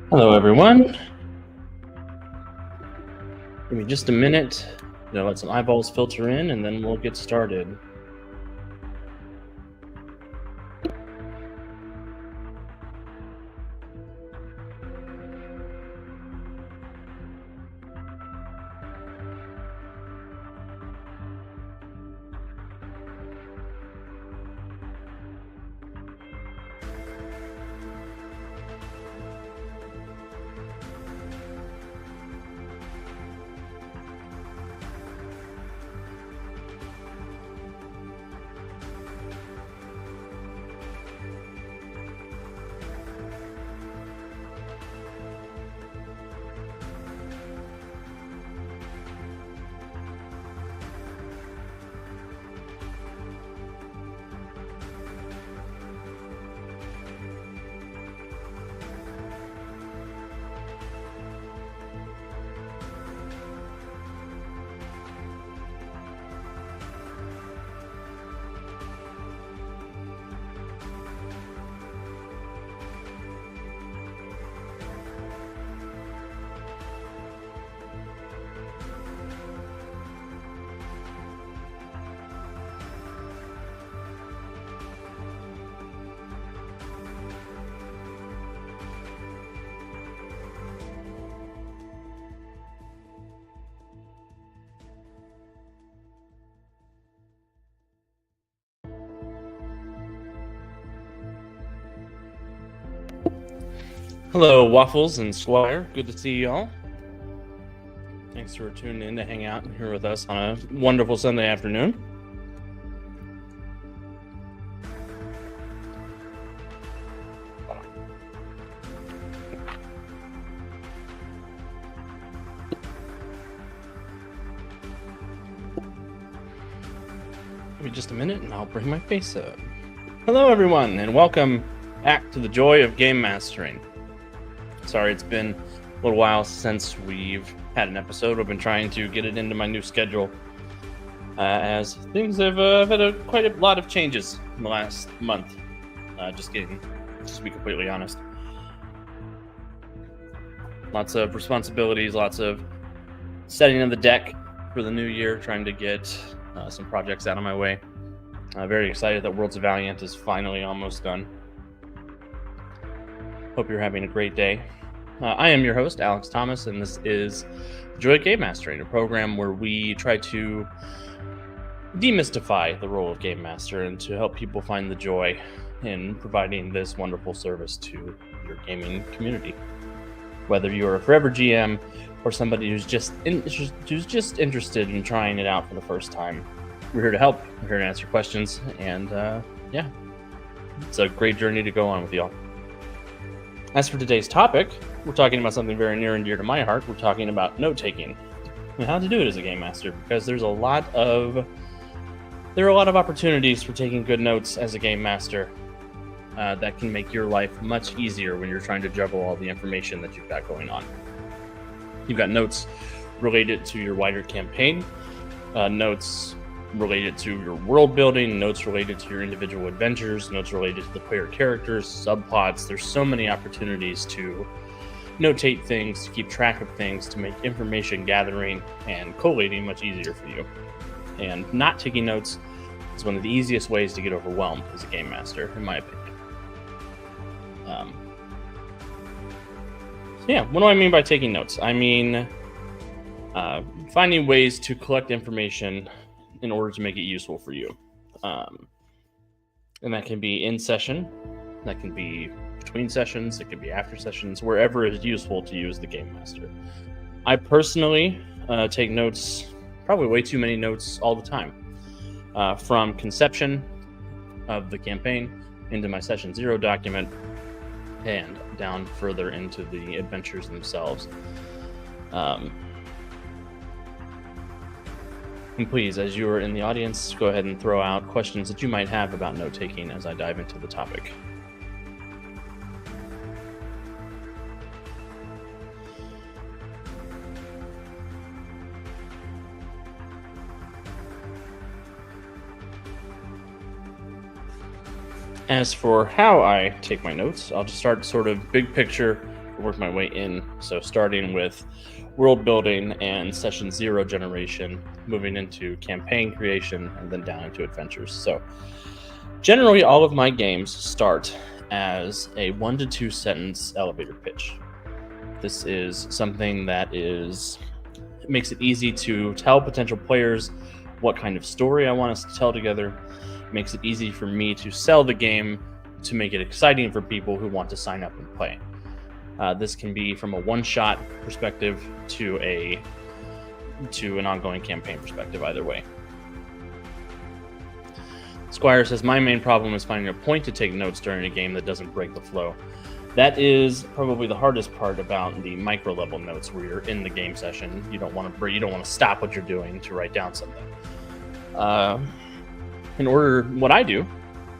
Hello, everyone. Give me just a minute to let some eyeballs filter in, and then we'll get started. Hello, Waffles and Squire. Good to see you all. Thanks for tuning in to hang out here with us on a wonderful Sunday afternoon. Give me just a minute and I'll bring my face up. Hello, everyone, and welcome back to the joy of game mastering. Sorry, it's been a little while since we've had an episode. I've been trying to get it into my new schedule as things have had quite a lot of changes in the last month. Just to be completely honest. Lots of responsibilities, lots of setting of the deck for the new year, trying to get some projects out of my way. Very excited that Worlds of Valiant is finally almost done. Hope you're having a great day. I am your host, Alex Thomas, and this is Joy Game Mastering, a program where we try to demystify the role of Game Master and to help people find the joy in providing this wonderful service to your gaming community. Whether you're a forever GM or somebody who's just interested in trying it out for the first time, we're here to help. We're here to answer questions, and yeah, it's a great journey to go on with y'all. As for today's topic, we're talking about something very near and dear to my heart. We're talking about note-taking and how to do it as a game master, because there are a lot of opportunities for taking good notes as a game master that can make your life much easier when you're trying to juggle all the information that you've got going on. You've got notes related to your wider campaign, notes related to your world building, notes related to your individual adventures, notes related to the player characters, subplots. There's so many opportunities to notate things, to keep track of things, to make information gathering and collating much easier for you. And not taking notes is one of the easiest ways to get overwhelmed as a game master, in my opinion. So yeah, what do I mean by taking notes? I mean finding ways to collect information in order to make it useful for you. And that can be in session, that can be between sessions, it can be after sessions, wherever is useful to you as the game master. I personally take notes, probably way too many notes all the time, from conception of the campaign into my session 0 document and down further into the adventures themselves. And please, as you are in the audience, go ahead and throw out questions that you might have about note-taking as I dive into the topic. As for how I take my notes, I'll just start sort of big picture, work my way in. So starting with world building and session 0 generation, moving into campaign creation, and then down into adventures. So generally all of my games start as a 1 to 2 sentence elevator pitch. This is something that makes it easy to tell potential players what kind of story I want us to tell together. It makes it easy for me to sell the game to make it exciting for people who want to sign up and play. This can be from a one-shot perspective to an ongoing campaign perspective, either way. Squire says, my main problem is finding a point to take notes during a game that doesn't break the flow. That is probably the hardest part about the micro level notes where you're in the game session. You don't want to stop what you're doing to write down something.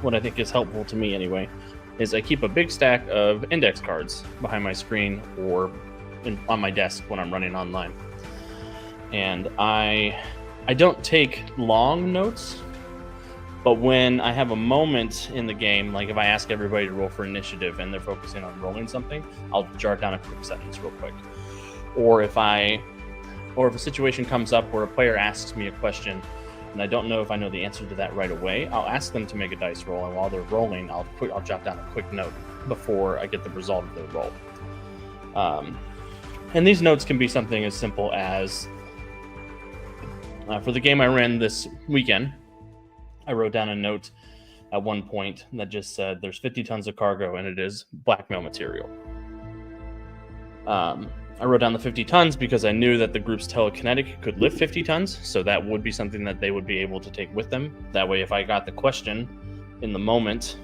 What I think is helpful to me anyway, is I keep a big stack of index cards behind my screen or on my desk when I'm running online. And I don't take long notes, but when I have a moment in the game, like if I ask everybody to roll for initiative and they're focusing on rolling something, I'll jot down a quick sentence real quick. Or if a situation comes up where a player asks me a question and I don't know if I know the answer to that right away, I'll ask them to make a dice roll, and while they're rolling, I'll jot down a quick note before I get the result of their roll. And these notes can be something as simple as, for the game I ran this weekend, I wrote down a note at one point that just said there's 50 tons of cargo and it is blackmail material. I wrote down the 50 tons because I knew that the group's telekinetic could lift 50 tons, so that would be something that they would be able to take with them. That way, if I got the question in the moment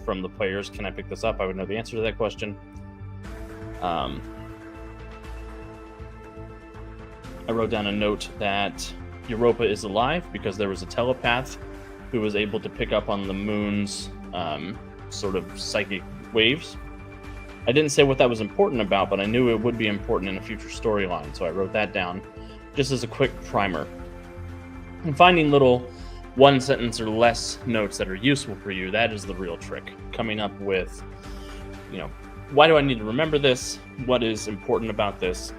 from the players, can I pick this up? I would know the answer to that question. I wrote down a note that Europa is alive because there was a telepath who was able to pick up on the moon's sort of psychic waves. I didn't say what that was important about, but I knew it would be important in a future storyline, so I wrote that down just as a quick primer. And finding little one sentence or less notes that are useful for you, that is the real trick. Coming up with, why do I need to remember this? What is important about this?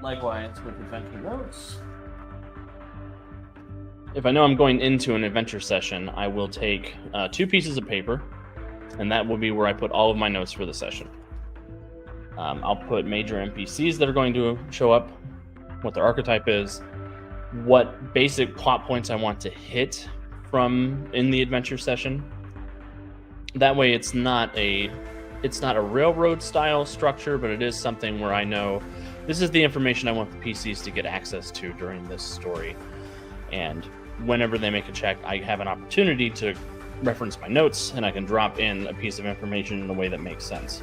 Likewise with adventure notes. If I know I'm going into an adventure session, I will take 2 pieces of paper, and that will be where I put all of my notes for the session. I'll put major NPCs that are going to show up, what their archetype is, what basic plot points I want to hit from in the adventure session. That way it's not a railroad style structure, but it is something where I know this is the information I want the PCs to get access to during this story. And whenever they make a check, I have an opportunity to reference my notes, and I can drop in a piece of information in a way that makes sense.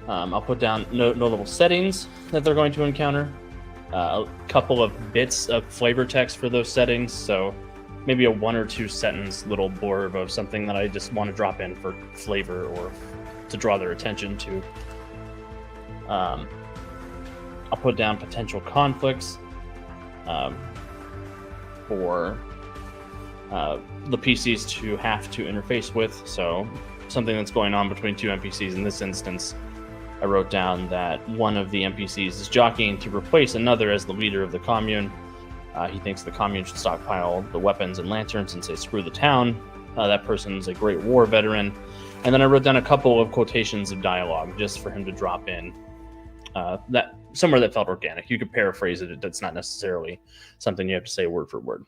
I'll put down notable settings that they're going to encounter, a couple of bits of flavor text for those settings, so maybe a 1 or 2 sentence little blurb of something that I just want to drop in for flavor or to draw their attention to. I'll put down potential conflicts for the PCs to have to interface with. So something that's going on between 2 NPCs. In this instance, I wrote down that one of the NPCs is jockeying to replace another as the leader of the commune. He thinks the commune should stockpile the weapons and lanterns and say screw the town. That person's a great war veteran. And then I wrote down a couple of quotations of dialogue just for him to drop in. That somewhere that felt organic. You could paraphrase it. That's not necessarily something you have to say word for word.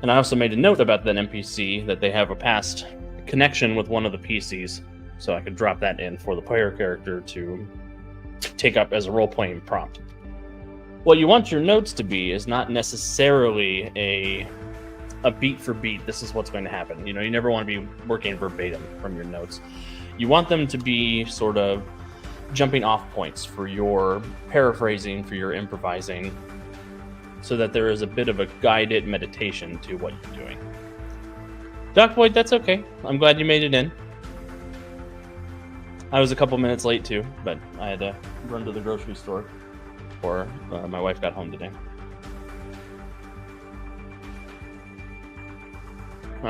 And I also made a note about that NPC that they have a past connection with one of the PCs, so I could drop that in for the player character to take up as a role-playing prompt. What you want your notes to be is not necessarily a beat for beat, this is what's going to happen. You never want to be working verbatim from your notes. You want them to be sort of jumping off points for your paraphrasing, for your improvising, so that there is a bit of a guided meditation to what you're doing. Doc Boyd, that's okay. I'm glad you made it in. I was a couple minutes late too, but I had to run to the grocery store before my wife got home today.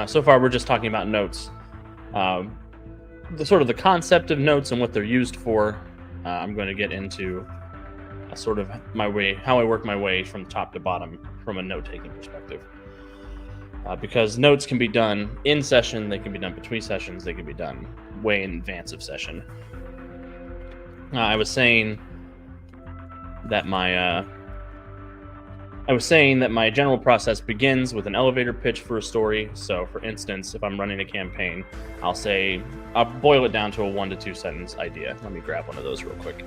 So far, we're just talking about notes. The concept of notes and what they're used for. I'm going to get into how I work my way from top to bottom from a note-taking perspective. Because notes can be done in session, they can be done between sessions, they can be done way in advance of session. I was saying that my general process begins with an elevator pitch for a story. So, for instance, if I'm running a campaign, I'll boil it down to a 1 to 2 sentence idea. Let me grab one of those real quick.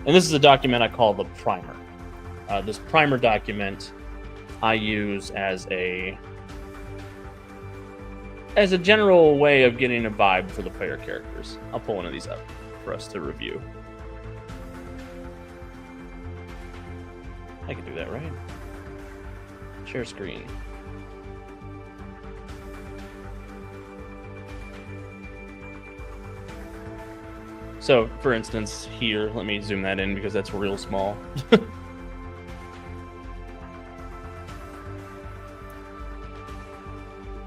And this is a document I call the primer. This primer document I use as a general way of getting a vibe for the player characters. I'll pull one of these up for us to review. I can do that, right? Share screen. So, for instance, here, let me zoom that in because that's real small.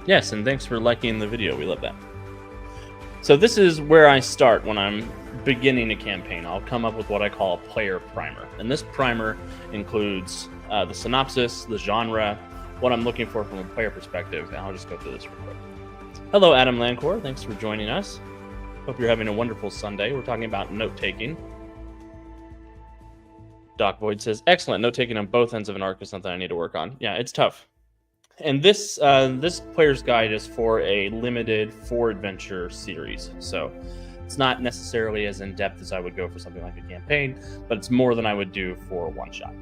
Yes, and thanks for liking the video. We love that. So this is where I start when I'm beginning a campaign. I'll come up with what I call a player primer. And this primer includes the synopsis, the genre, what I'm looking for from a player perspective. And I'll just go through this real quick. Hello, Adam Lancor. Thanks for joining us. Hope you're having a wonderful Sunday. We're talking about note-taking. Doc Void says, excellent. Note-taking on both ends of an arc is something I need to work on. Yeah, it's tough. And this player's guide is for a limited 4-adventure series. So it's not necessarily as in-depth as I would go for something like a campaign, but it's more than I would do for a one-shot.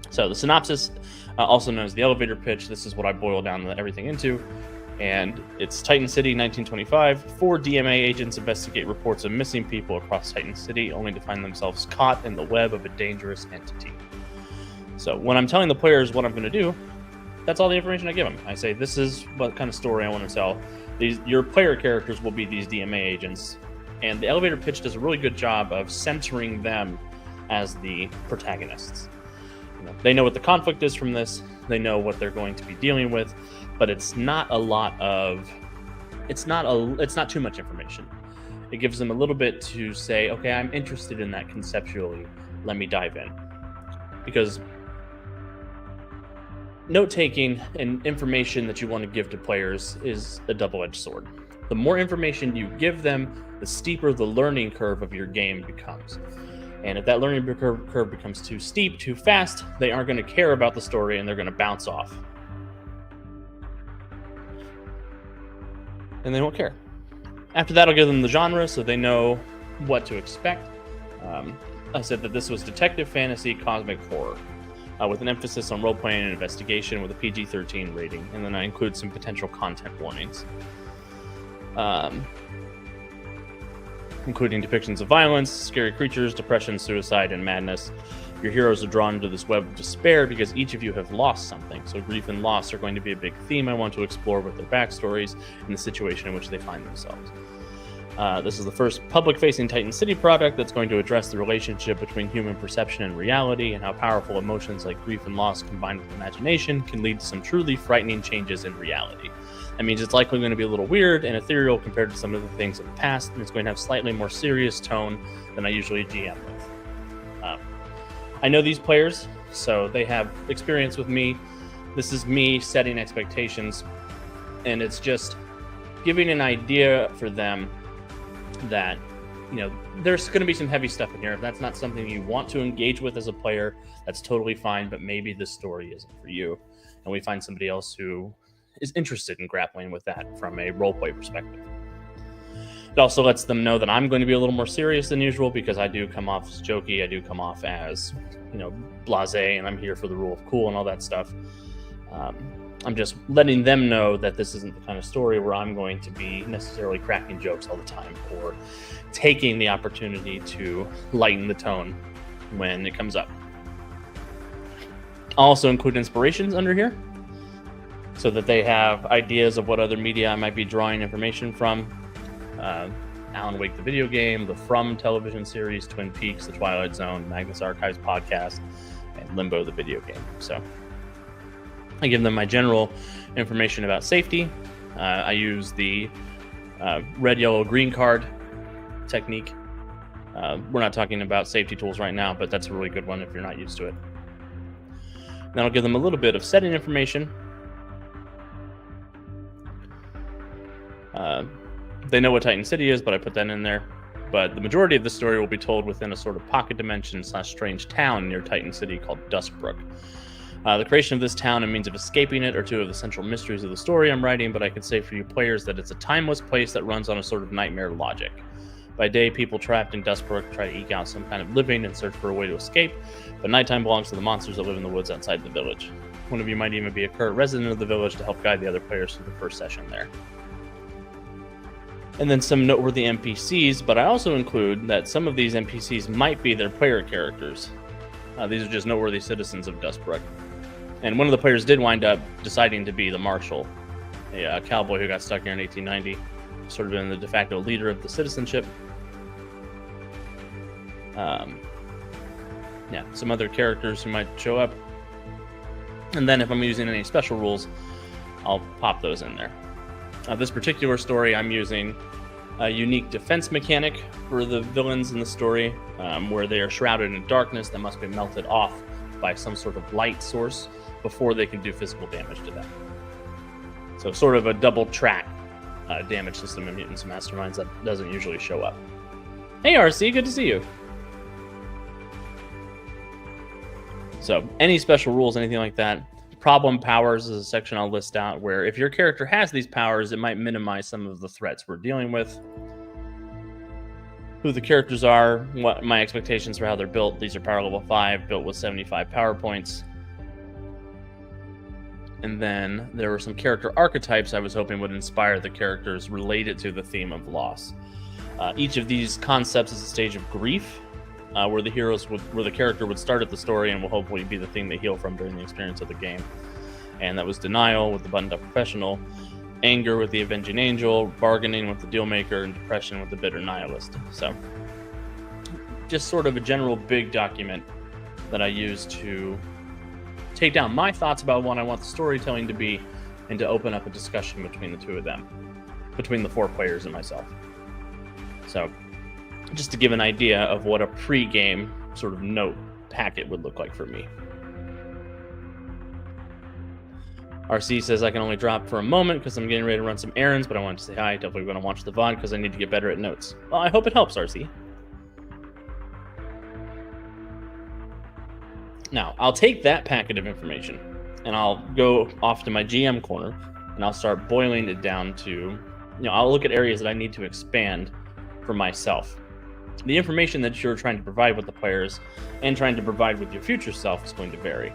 So the synopsis, also known as the elevator pitch, this is what I boil down everything into. And it's Titan City, 1925. 4 DMA agents investigate reports of missing people across Titan City, only to find themselves caught in the web of a dangerous entity. So when I'm telling the players what I'm going to do, that's all the information I give them. I say, this is what kind of story I want to tell. Your player characters will be these DMA agents. And the elevator pitch does a really good job of centering them as the protagonists. They know what the conflict is from this. They know what they're going to be dealing with. But it's not too much information. It gives them a little bit to say, okay, I'm interested in that conceptually. Let me dive in. Because note-taking and information that you want to give to players is a double-edged sword. The more information you give them, the steeper the learning curve of your game becomes. And if that learning curve becomes too steep, too fast, they aren't going to care about the story and they're going to bounce off. And they won't care. After that, I'll give them the genre so they know what to expect. I said that this was detective fantasy cosmic horror. With an emphasis on role-playing and investigation with a PG-13 rating. And then I include some potential content warnings. Including depictions of violence, scary creatures, depression, suicide, and madness. Your heroes are drawn into this web of despair because each of you have lost something. So grief and loss are going to be a big theme I want to explore with their backstories and the situation in which they find themselves. This is the first public-facing Titan City product that's going to address the relationship between human perception and reality and how powerful emotions like grief and loss combined with imagination can lead to some truly frightening changes in reality. That means it's likely going to be a little weird and ethereal compared to some of the things of the past, and it's going to have slightly more serious tone than I usually GM with. I know these players, so they have experience with me. This is me setting expectations, and it's just giving an idea for them that, there's going to be some heavy stuff in here. If that's not something you want to engage with as a player, that's totally fine, but maybe this story isn't for you. And we find somebody else who is interested in grappling with that from a roleplay perspective. It also lets them know that I'm going to be a little more serious than usual because I do come off as jokey. I do come off as, blasé, and I'm here for the rule of cool and all that stuff. I'm just letting them know that this isn't the kind of story where I'm going to be necessarily cracking jokes all the time or taking the opportunity to lighten the tone when it comes up. I'll also include inspirations under here so that they have ideas of what other media I might be drawing information from. Alan Wake the video game, the From television series, Twin Peaks, The Twilight Zone, Magnus Archives podcast, and Limbo the video game. So I give them my general information about safety. I use the red, yellow, green card technique. We're not talking about safety tools right now, but that's a really good one if you're not used to it. Then I'll give them a little bit of setting information. They know what Titan City is, but I put that in there. But the majority of the story will be told within a sort of pocket dimension / strange town near Titan City called Dustbrook. The creation of this town and means of escaping it are two of the central mysteries of the story I'm writing, but I can say for you players that it's a timeless place that runs on a sort of nightmare logic. By day, people trapped in Dustbrook try to eke out some kind of living and search for a way to escape, but nighttime belongs to the monsters that live in the woods outside the village. One of you might even be a current resident of the village to help guide the other players through the first session there. And then some noteworthy NPCs, but I also include that some of these NPCs might be their player characters. These are just noteworthy citizens of Dustbrook. And one of the players did wind up deciding to be the marshal, a cowboy who got stuck here in 1890, sort of been the de facto leader of the citizenship. Some other characters who might show up. And then if I'm using any special rules, I'll pop those in there. This particular story, I'm using a unique defense mechanic for the villains in the story, where they are shrouded in darkness that must be melted off by some sort of light source before they can do physical damage to them. So sort of a double track damage system in Mutants Masterminds that doesn't usually show up. Hey RC, good to see you. So any special rules, anything like that. Problem powers is a section I'll list out where if your character has these powers, it might minimize some of the threats we're dealing with. Who the characters are, what my expectations for how they're built. These are power level 5, built with 75 power points. And then there were some character archetypes I was hoping would inspire the characters related to the theme of loss. Each of these concepts is a stage of grief, where the character would start at the story and will hopefully be the thing they heal from during the experience of the game. And that was denial with the buttoned-up professional, anger with the avenging angel, bargaining with the dealmaker, and depression with the bitter nihilist. So, just sort of a general big document that I use to take down my thoughts about what I want the storytelling to be, and to open up a discussion between the two of them, between the 4 players and myself. So, just to give an idea of what a pre-game sort of note packet would look like for me. RC says I can only drop for a moment because I'm getting ready to run some errands, but I wanted to say hi. Definitely going to watch the VOD because I need to get better at notes. Well, I hope it helps, RC. Now, I'll take that packet of information and I'll go off to my GM corner and I'll start boiling it down to, I'll look at areas that I need to expand for myself. The information that you're trying to provide with the players and trying to provide with your future self is going to vary.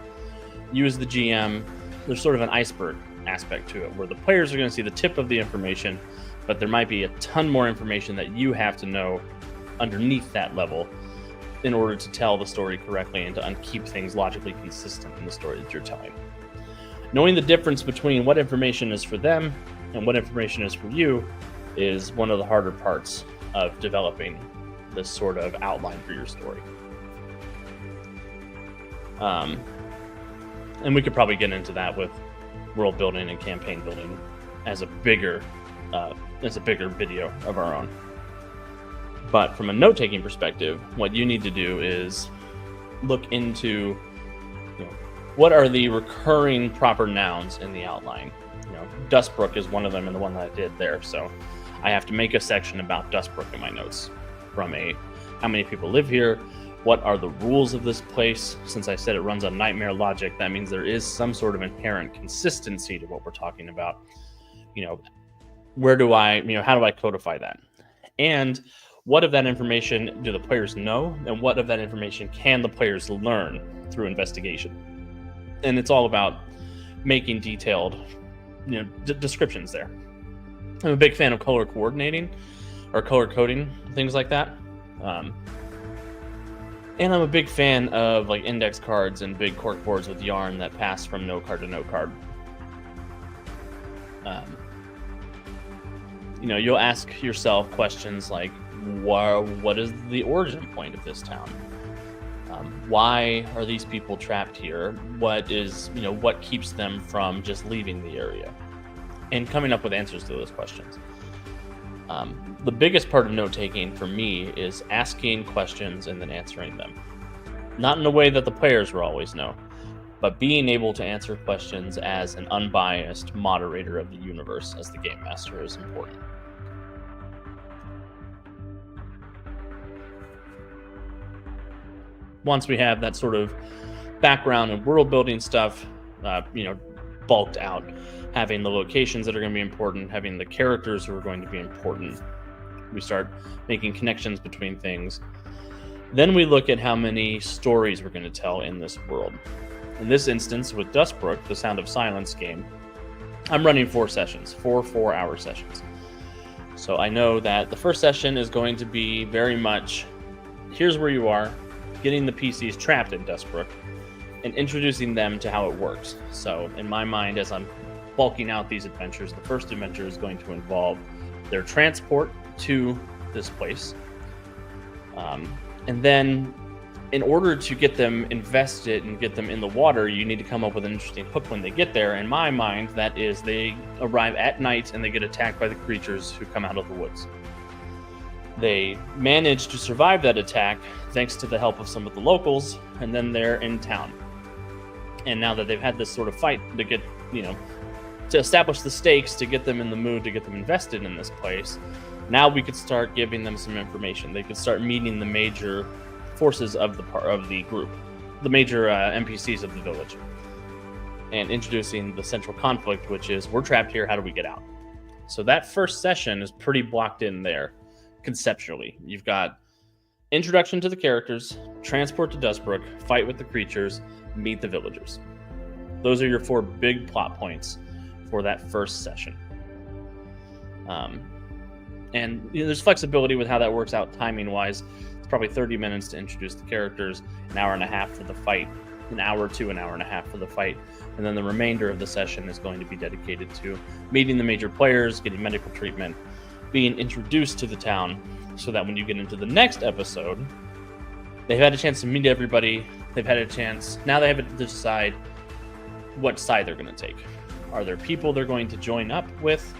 You as the GM, there's sort of an iceberg aspect to it, where the players are going to see the tip of the information, but there might be a ton more information that you have to know underneath that level in order to tell the story correctly and to keep things logically consistent in the story that you're telling. Knowing the difference between what information is for them and what information is for you is one of the harder parts of developing this sort of outline for your story. And we could probably get into that with world building and campaign building as a bigger video of our own. But from a note-taking perspective, what you need to do is look into what are the recurring proper nouns in the outline. Dustbrook is one of them, and the one that I did there. So I have to make a section about Dustbrook in my notes. From how many people live here, what are the rules of this place. Since I said it runs on nightmare logic, that means there is some sort of inherent consistency to what we're talking about. How do I codify that? And what of that information do the players know, and what of that information can the players learn through investigation? And it's all about making detailed descriptions there. I'm a big fan of color coordinating or color coding, things like that. And I'm a big fan of index cards and big cork boards with yarn that pass from note card to note card. You'll ask yourself questions like, what is the origin point of this town? Why are these people trapped here? What keeps them from just leaving the area? And coming up with answers to those questions. The biggest part of note-taking for me is asking questions and then answering them. Not in a way that the players will always know, but being able to answer questions as an unbiased moderator of the universe as the Game Master is important. Once we have that sort of background and world building stuff, bulked out, having the locations that are going to be important, having the characters who are going to be important, we start making connections between things. Then we look at how many stories we're going to tell in this world. In this instance, with Dustbrook, the Sound of Silence game, I'm running 4 sessions, 4 4-hour sessions. So I know that the first session is going to be very much, here's where you are, getting the PCs trapped in Dustbrook, and introducing them to how it works. So in my mind, as I'm bulking out these adventures, the first adventure is going to involve their transport to this place. And then in order to get them invested and get them in the water, you need to come up with an interesting hook when they get there. In my mind, that is they arrive at night and they get attacked by the creatures who come out of the woods. They manage to survive that attack thanks to the help of some of the locals, and then they're in town. And now that they've had this sort of fight to get, to establish the stakes, to get them in the mood, to get them invested in this place, now we could start giving them some information. They could start meeting the major forces of the group, the major NPCs of the village, and introducing the central conflict, which is, we're trapped here, how do we get out? So that first session is pretty blocked in there. Conceptually, you've got introduction to the characters, transport to Dustbrook, fight with the creatures, meet the villagers. Those are your 4 big plot points for that first session. And there's flexibility with how that works out timing wise. It's probably 30 minutes to introduce the characters, an hour and a half for the fight, an hour to an hour and a half for the fight, and then the remainder of the session is going to be dedicated to meeting the major players, getting medical treatment, being introduced to the town, so that when you get into the next episode, they've had a chance to meet everybody. They've had a chance. Now they have to decide what side they're going to take. Are there people they're going to join up with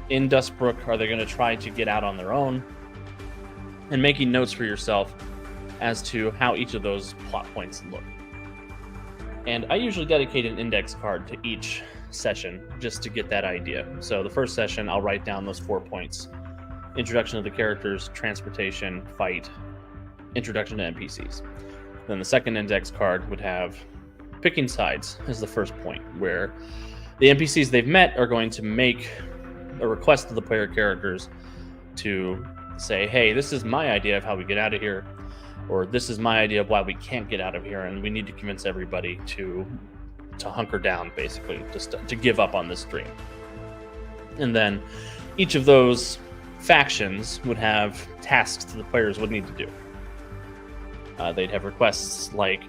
in Dustbrook? Are they going to try to get out on their own? And making notes for yourself as to how each of those plot points look. And I usually dedicate an index card to each session just to get that idea. So the first session, I'll write down those 4 points. Introduction of the characters, transportation, fight, introduction to NPCs. Then the second index card would have picking sides as the first point, where the NPCs they've met are going to make a request to the player characters to say, hey, this is my idea of how we get out of here, or this is my idea of why we can't get out of here, and we need to convince everybody to hunker down, basically, just to give up on this dream. And then each of those factions would have tasks that the players would need to do. They'd have requests like,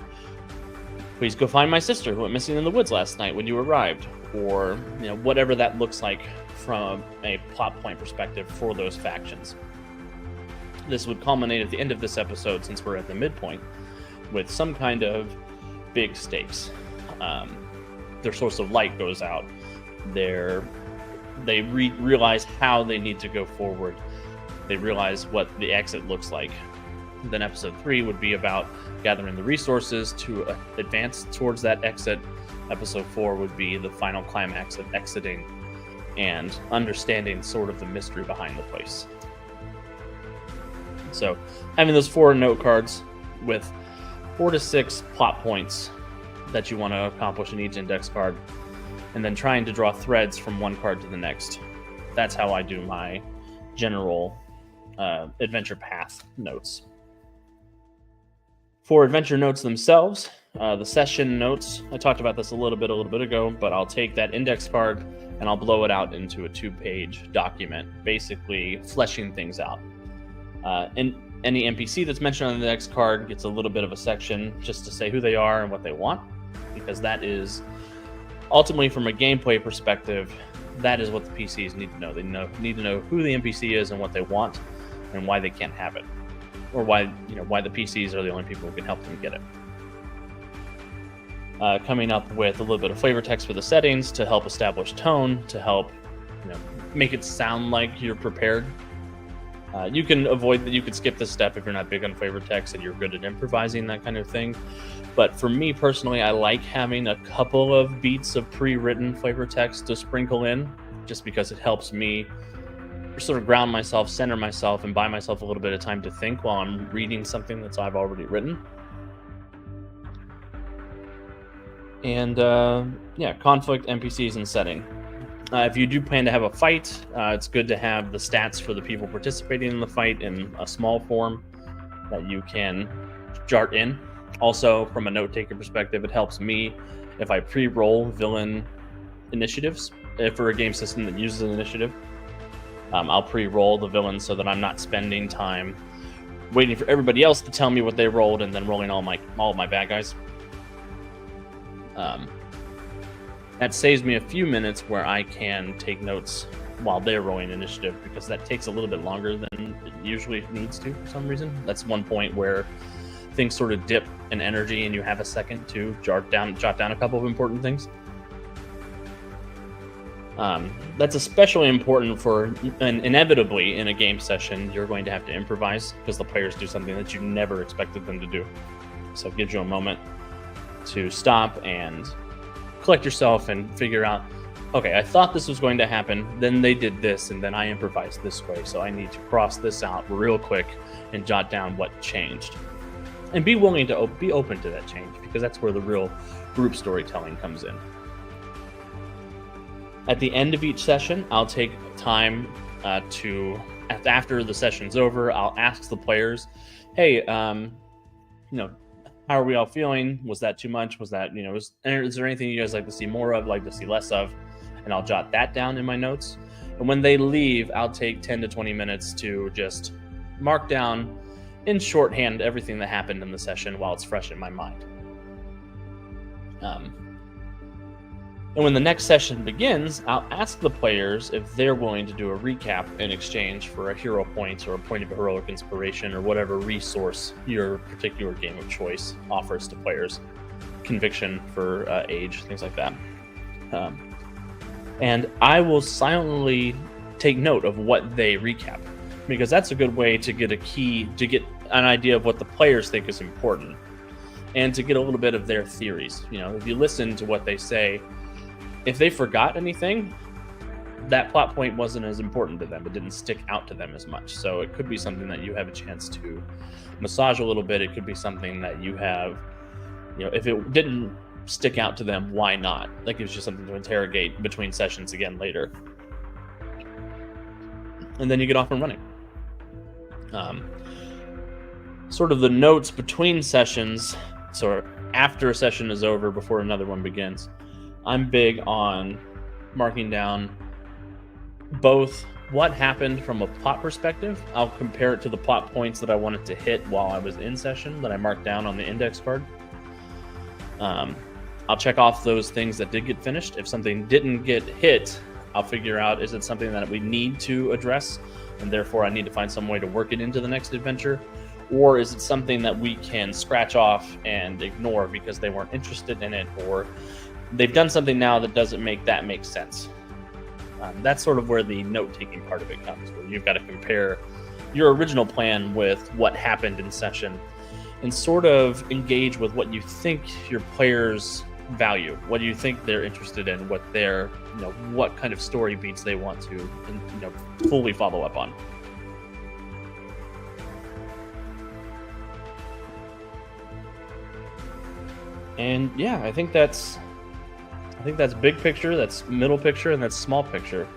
please go find my sister who went missing in the woods last night when you arrived, or whatever that looks like from a plot point perspective for those factions. This would culminate at the end of this episode, since we're at the midpoint, with some kind of big stakes. Their source of light goes out. They realize how they need to go forward. They realize what the exit looks like. Then episode 3 would be about gathering the resources to advance towards that exit. Episode 4 would be the final climax of exiting and understanding sort of the mystery behind the place. So having those 4 note cards with 4 to 6 plot points that you want to accomplish in each index card, and then trying to draw threads from one card to the next. That's how I do my general adventure path notes. For adventure notes themselves, the session notes, I talked about this a little bit ago, but I'll take that index card and I'll blow it out into a 2-page document, basically fleshing things out. And any NPC that's mentioned on the index card gets a little bit of a section just to say who they are and what they want, because that is ultimately, from a gameplay perspective, that is what the PCs need to know. They need to know who the NPC is and what they want, and why they can't have it, or why the PCs are the only people who can help them get it. Coming up with a little bit of flavor text for the settings to help establish tone, to help make it sound like you're prepared. You can avoid that. You could skip this step if you're not big on flavor text and you're good at improvising, that kind of thing. But for me personally, I like having a couple of beats of pre-written flavor text to sprinkle in, just because it helps me sort of ground myself, center myself, and buy myself a little bit of time to think while I'm reading something that's I've already written. And conflict, NPCs, and setting. If you do plan to have a fight, it's good to have the stats for the people participating in the fight in a small form that you can jart in. Also, from a note-taker perspective, it helps me if I pre-roll villain initiatives. For a game system that uses an initiative, I'll pre-roll the villains so that I'm not spending time waiting for everybody else to tell me what they rolled and then rolling all of my bad guys. That saves me a few minutes where I can take notes while they're rolling initiative, because that takes a little bit longer than it usually needs to for some reason. That's one point where things sort of dip in energy and you have a second to jot down a couple of important things. That's especially important for, and inevitably in a game session, you're going to have to improvise because the players do something that you never expected them to do. So it gives you a moment to stop and collect yourself and figure out, okay, I thought this was going to happen, then they did this, and then I improvised this way, so I need to cross this out real quick and jot down what changed. And be willing to be open to that change, because that's where the real group storytelling comes in. At the end of each session, I'll take time after the session's over, I'll ask the players, hey, how are we all feeling? Was that too much? Was that, is there anything you guys like to see more of, like to see less of? And I'll jot that down in my notes. And when they leave, I'll take 10 to 20 minutes to just mark down in shorthand everything that happened in the session while it's fresh in my mind. And when the next session begins, I'll ask the players if they're willing to do a recap in exchange for a hero point or a point of heroic inspiration or whatever resource your particular game of choice offers to players. Conviction for age, things like that. And I will silently take note of what they recap, because that's a good way to get an idea of what the players think is important and to get a little bit of their theories. If you listen to what they say, if they forgot anything, that plot point wasn't as important to them. It didn't stick out to them as much. So it could be something that you have a chance to massage a little bit. It could be something that you have, if it didn't stick out to them, why not? Like, it was just something to interrogate between sessions again later. And then you get off and running. Sort of the notes between sessions, so after a session is over, before another one begins, I'm big on marking down both what happened from a plot perspective. I'll compare it to the plot points that I wanted to hit while I was in session that I marked down on the index card. I'll check off those things that did get finished. If something didn't get hit, I'll figure out, is it something that we need to address and therefore I need to find some way to work it into the next adventure? Or is it something that we can scratch off and ignore because they weren't interested in it, or they've done something now that doesn't make sense? That's sort of where the note-taking part of it comes, where you've got to compare your original plan with what happened in session and sort of engage with what you think your players value, what do you think they're interested in, what their, what kind of story beats they want to, fully follow up on. And yeah, I think that's big picture, that's middle picture, and that's small picture.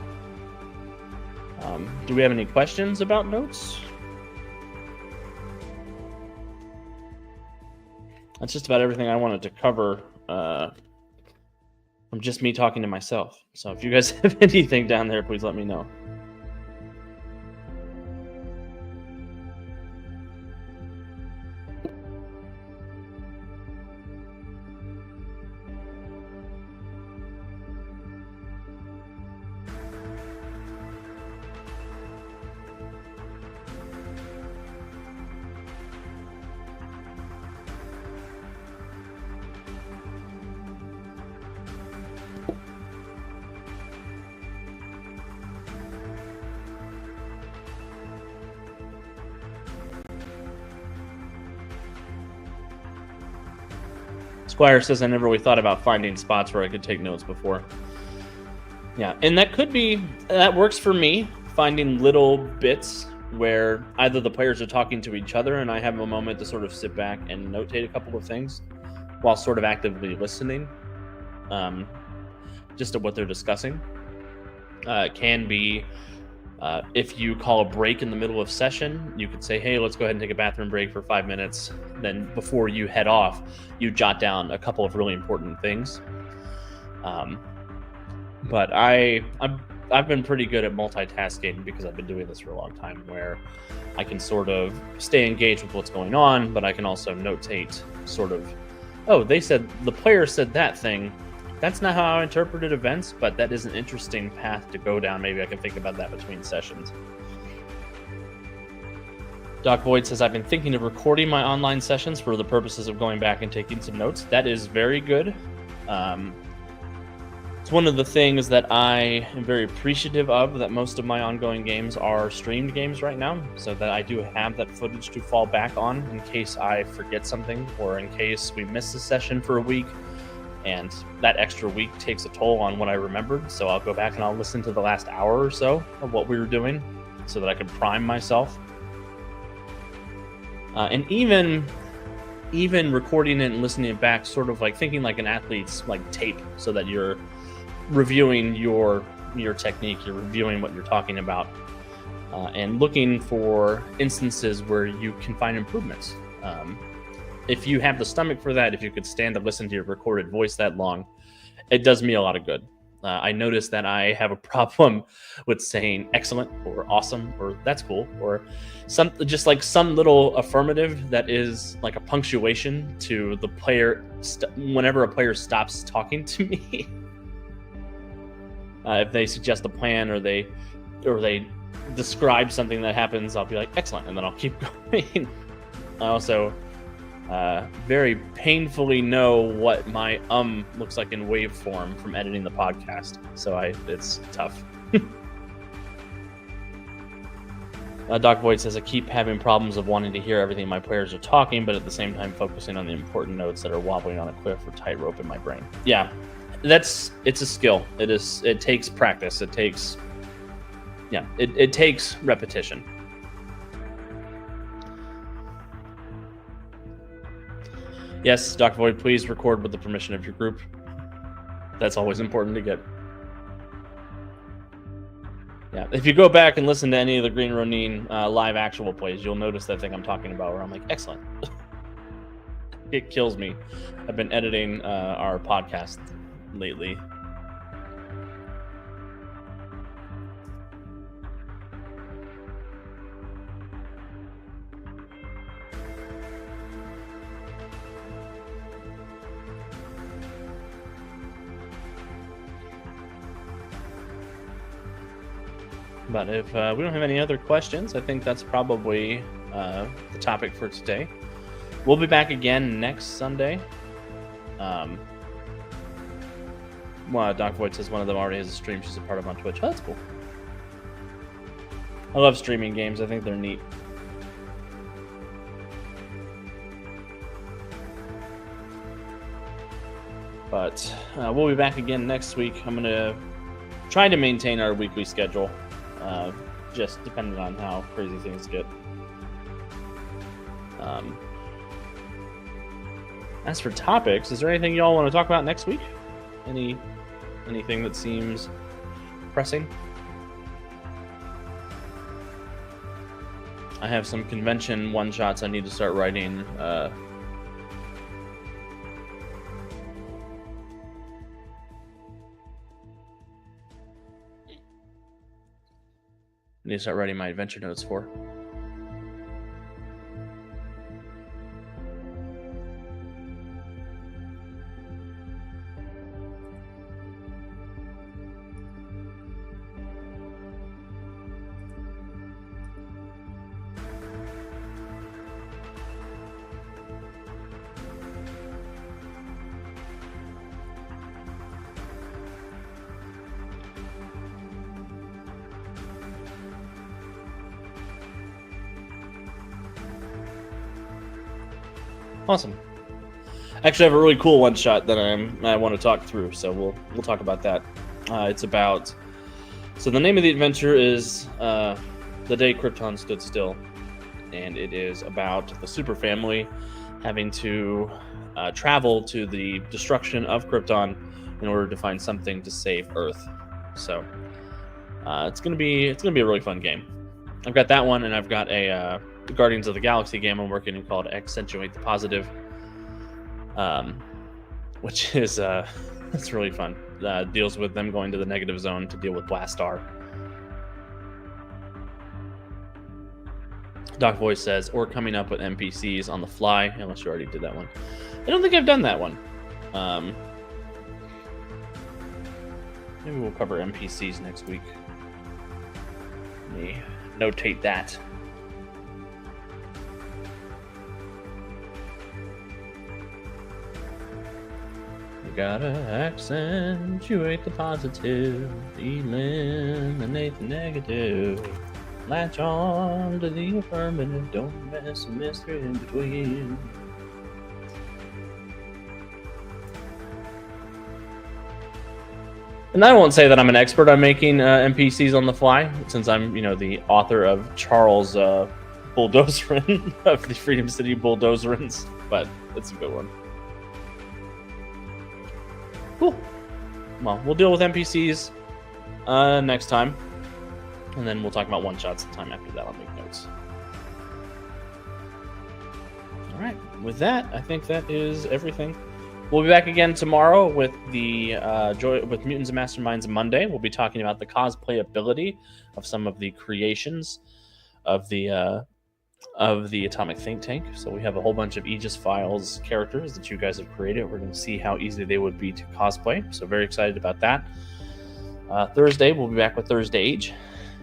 Do we have any questions about notes? That's just about everything I wanted to cover from just me talking to myself. So if you guys have anything down there, please let me know. Squire says, I never really thought about finding spots where I could take notes before. Yeah, and that works for me, finding little bits where either the players are talking to each other and I have a moment to sort of sit back and notate a couple of things while sort of actively listening just to what they're discussing. It can be if you call a break in the middle of session, you could say, hey, let's go ahead and take a bathroom break for 5 minutes. Then before you head off, you jot down a couple of really important things. But I've been pretty good at multitasking because I've been doing this for a long time, where I can sort of stay engaged with what's going on, but I can also notate sort of, oh, the player said that thing. That's not how I interpreted events, but that is an interesting path to go down. Maybe I can think about that between sessions. Doc Void says, I've been thinking of recording my online sessions for the purposes of going back and taking some notes. That is very good. It's one of the things that I am very appreciative of, that most of my ongoing games are streamed games right now, so that I do have that footage to fall back on in case I forget something or in case we miss a session for a week. And that extra week takes a toll on what I remembered. So I'll go back and I'll listen to the last hour or so of what we were doing so that I can prime myself. And even recording it and listening it back, sort of like thinking like an athlete's like tape, so that you're reviewing your technique, you're reviewing what you're talking about, and looking for instances where you can find improvements. If you have the stomach for that, if you could stand to listen to your recorded voice that long, it does me a lot of good. I noticed that I have a problem with saying excellent or awesome or that's cool or some little affirmative that is like a punctuation to the player whenever a player stops talking to me. If they suggest a plan or they describe something that happens, I'll be like excellent, and then I'll keep going. I also very painfully know what my looks like in waveform from editing the podcast, so it's tough. Doc Void says, I keep having problems of wanting to hear everything my players are talking, but at the same time focusing on the important notes that are wobbling on a cliff or tightrope in my brain. Yeah, it's a skill. It takes practice. It takes repetition. Yes, Dr. Void, please record with the permission of your group. That's always important to get. Yeah, if you go back and listen to any of the Green Ronin live actual plays, you'll notice that thing I'm talking about where I'm like, excellent. It kills me. I've been editing our podcast lately. But if we don't have any other questions, I think that's probably the topic for today. We'll be back again next Sunday. Doc Void says one of them already has a stream she's a part of on Twitch. Oh, that's cool. I love streaming games. I think they're neat. But we'll be back again next week. I'm going to try to maintain our weekly schedule. Just depending on how crazy things get. As for topics, is there anything y'all want to talk about next week? Anything that seems pressing? I have some convention one-shots I need to start writing. I need to start writing my adventure notes for. Awesome. Actually, I have a really cool one shot that I want to talk through, so we'll talk about that. It's about. So the name of the adventure is The Day Krypton Stood Still, and it is about the super family having to travel to the destruction of Krypton in order to find something to save Earth. So it's gonna be a really fun game. I've got that one, and I've got a Guardians of the Galaxy game I'm working on called Accentuate the Positive, which is it's really fun. Deals with them going to the negative zone to deal with Blastar. Doc Voice says, or coming up with NPCs on the fly, unless you already did that one. I don't think I've done that one. Maybe we'll cover NPCs next week. Let me notate that. You gotta accentuate the positive, eliminate the negative. Latch on to the affirmative, don't mess a mystery in between. And I won't say that I'm an expert on making NPCs on the fly, since I'm, the author of Charles Bulldozerin of the Freedom City Bulldozerins, but it's a good one. Cool. Well, we'll deal with NPCs next time. And then we'll talk about one-shots the time after that. I'll make notes. All right. With that, I think that is everything. We'll be back again tomorrow with the with Mutants Masterminds Monday. We'll be talking about the cosplay ability of some of the creations of the Atomic Think Tank. So we have a whole bunch of Aegis Files characters that you guys have created. We're going to see how easy they would be to cosplay. So very excited about that. Thursday, we'll be back with ThursdAGE.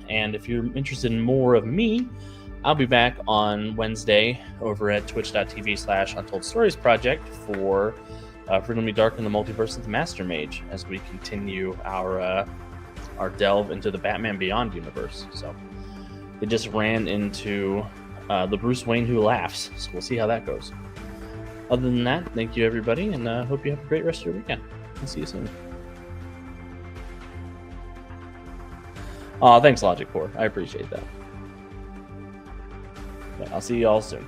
And if you're interested in more of me, I'll be back on Wednesday over at twitch.tv/Untold Stories Project for Freedom Be Dark in the Multiverse of the Master Mage as we continue our delve into the Batman Beyond universe. So it just ran into the Bruce Wayne Who Laughs, so we'll see how that goes. Other than that, thank you everybody, and hope you have a great rest of your weekend. I'll see you soon. Thanks, Logic Core. I appreciate that. But I'll see you all soon.